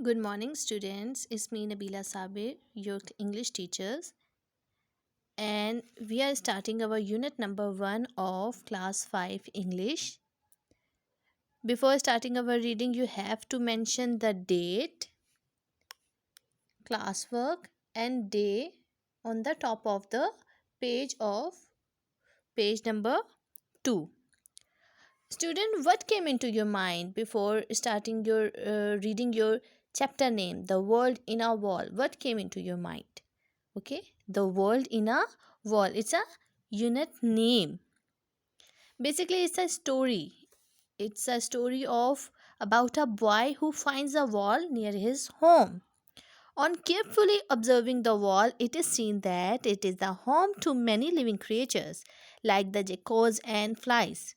Good morning, students. It's me, Nabila Sabir, your English teachers, and we are starting our unit number 1 of class 5 English. Before starting our reading, you have to mention the date, classwork, and day on the top of the page of page number 2. Student, what came into your mind before starting your reading your chapter name, The World in a Wall? What came into your mind? Okay, The World in a Wall. It's a unit name. Basically, it's a story. It's a story of about a boy who finds a wall near his home. On carefully observing the wall, it is seen that it is the home to many living creatures like the geckos and flies.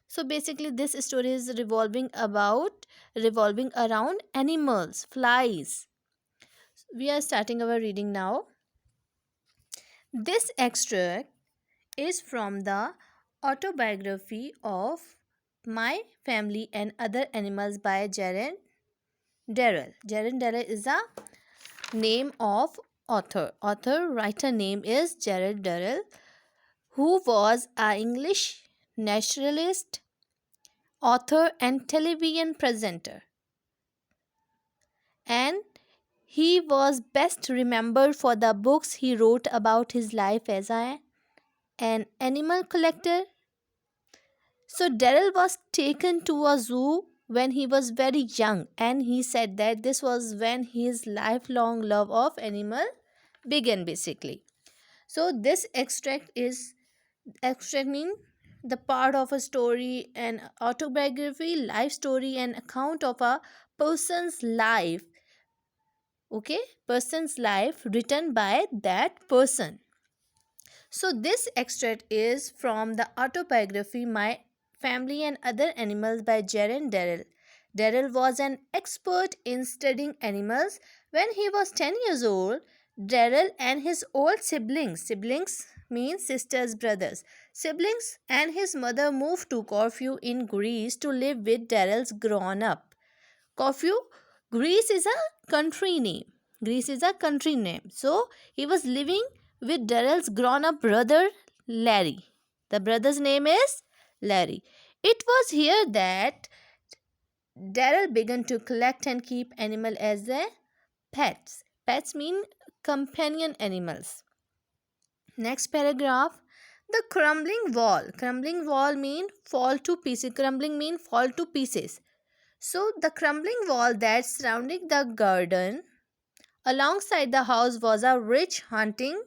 So basically, this story is revolving around animals, flies. We are starting our reading now. This extract is from the autobiography of My Family and Other Animals by Jared Darrell. Jared Darrell is the name of author. Writer name is Jared Darrell, who was an English naturalist, author, and television presenter. And he was best remembered for the books he wrote about his life as an animal collector. So Daryl was taken to a zoo when he was very young, and he said that this was when his lifelong love of animal began basically. So this extract mean the part of a story, an autobiography, life story, an account of a person's life. Okay, person's life written by that person. So, this extract is from the autobiography My Family and Other Animals by Jaren Darrell. Darrell was an expert in studying animals. When he was 10 years old, Darrell and his old siblings means sisters, brothers, siblings and his mother moved to Corfu in Greece to live with Darrell's grown up. Corfu, Greece is a country name. Greece is a country name. So he was living with Darrell's grown up brother Larry. The brother's name is Larry. It was here that Darrell began to collect and keep animals as their pets. Pets mean companion animals. Next paragraph. The crumbling wall. Crumbling wall mean fall to pieces. Crumbling mean fall to pieces. So, the crumbling wall that surrounding the garden alongside the house was a rich hunting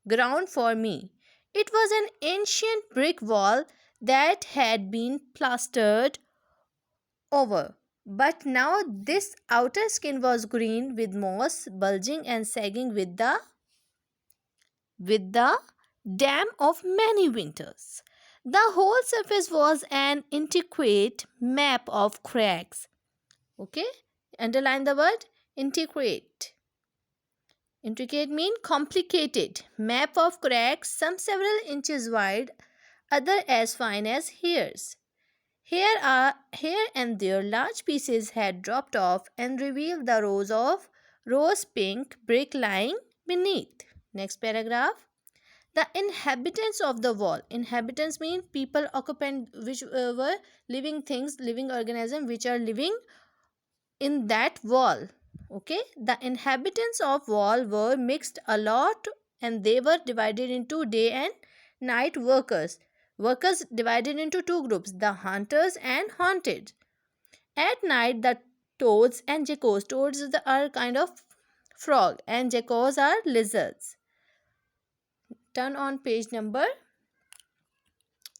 ground for me. It was an ancient brick wall that had been plastered over. But now this outer skin was green with moss bulging and sagging with the damp of many winters. The whole surface was an intricate map of cracks. Okay, underline the word intricate. Intricate mean complicated. Map of cracks, some several inches wide, other as fine as hairs. Here and there large pieces had dropped off and revealed the rows of rose pink brick lying beneath. Next paragraph. The inhabitants of the wall. Inhabitants mean people occupant which were living things, living organisms which are living in that wall. Okay, the inhabitants of wall were mixed a lot, and they were divided into day and night workers divided into two groups, the hunters and haunted. At night, the toads and geckos. Are kind of frog, and geckos are lizards. Turn on page number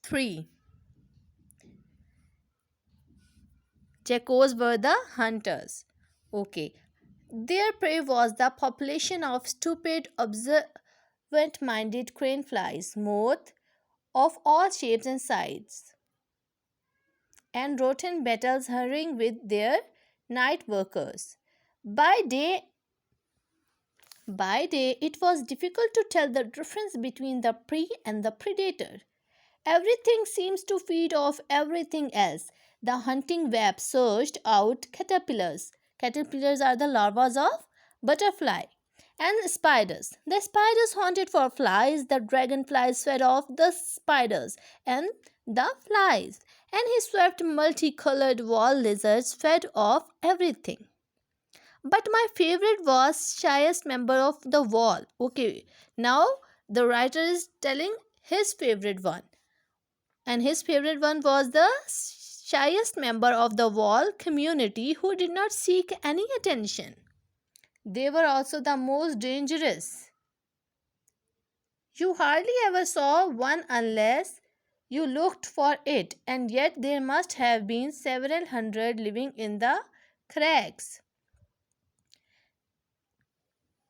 3. Geckos were the hunters. Okay, their prey was the population of stupid, observant minded crane flies, moth of all shapes and sizes, and rotten beetles hurrying with their night workers. By day, it was difficult to tell the difference between the prey and the predator. Everything seems to feed off everything else. The hunting web searched out caterpillars, Caterpillars are the larvae of butterfly. And spiders. The spiders hunted for flies. The dragonflies fed off the spiders and the flies. And he swept multicolored wall lizards fed off everything. But my favorite was shyest member of the wall. Okay, now the writer is telling his favorite one. And his favorite one was the shyest member of the wall community who did not seek any attention. They were also the most dangerous. You hardly ever saw one unless you looked for it, and yet there must have been several hundred living in the cracks.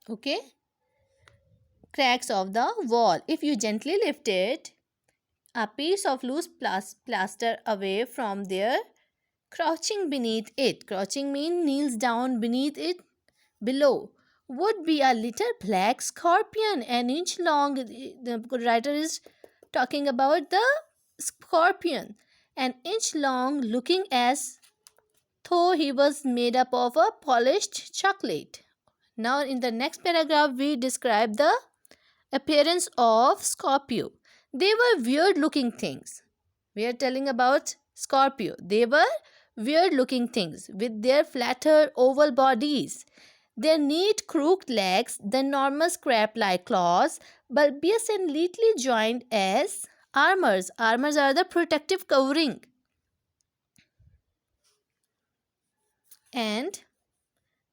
Okay? Cracks of the wall. If you gently lift it, a piece of loose plaster away from there, crouching beneath it. Crouching means kneels down beneath it. Below would be a little black scorpion, an inch long. The writer is talking about the scorpion, an inch long, looking as though he was made up of a polished chocolate. Now, in the next paragraph, we describe the appearance of Scorpio. They were weird looking things. We are telling about Scorpio. They were weird looking things with their flatter oval bodies, their neat crooked legs, the enormous crab like claws, bulbous and neatly joined as armors. Armors are the protective covering. And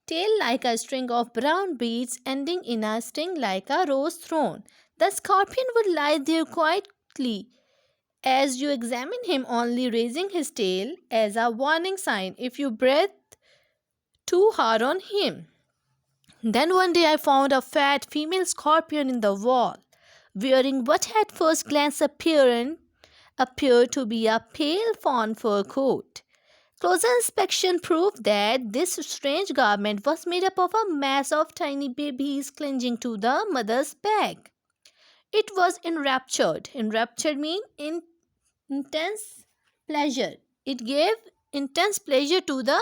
tail like a string of brown beads ending in a sting like a rose thorn. The scorpion would lie there quietly as you examine him, only raising his tail as a warning sign if you breathe too hard on him. Then one day I found a fat female scorpion in the wall, wearing what at first glance appeared to be a pale fawn fur coat. Closer inspection proved that this strange garment was made up of a mass of tiny babies clinging to the mother's back. It was enraptured. Enraptured means intense pleasure. It gave intense pleasure to the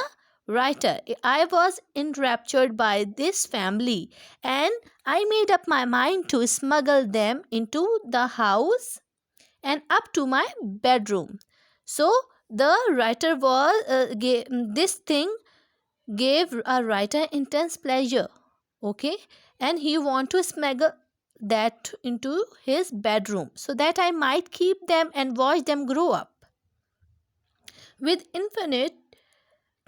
writer. I was enraptured by this family and I made up my mind to smuggle them into the house and up to my bedroom. So the writer this thing gave a writer intense pleasure. Okay, and he want to smuggle that into his bedroom so that I might keep them and watch them grow up. With infinite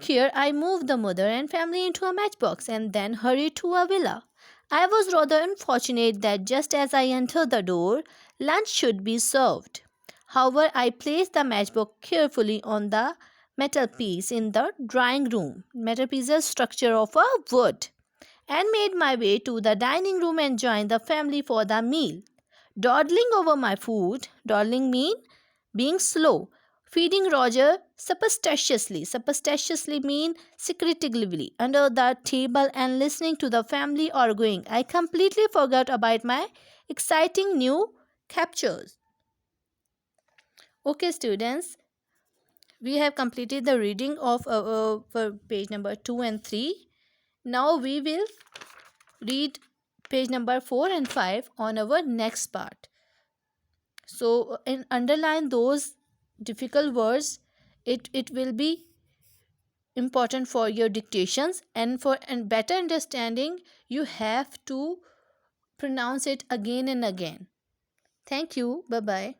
care, I moved the mother and family into a matchbox and then hurried to a villa. I was rather unfortunate that just as I entered the door, lunch should be served. However, I placed the matchbox carefully on the metal piece in the drawing room. Metal piece is a structure of a wood, and made my way to the dining room and joined the family for the meal. Dawdling over my food, dawdling mean being slow, feeding Roger superstitiously. Superstitiously mean secretively under the table and listening to the family arguing. I completely forgot about my exciting new captures. Okay, students, we have completed the reading of for page number 2 and 3. Now we will read page number 4 and 5 on our next part. So, underline those difficult words. It will be important for your dictations, and for and better understanding you have to pronounce it again and again. Thank you. Bye bye.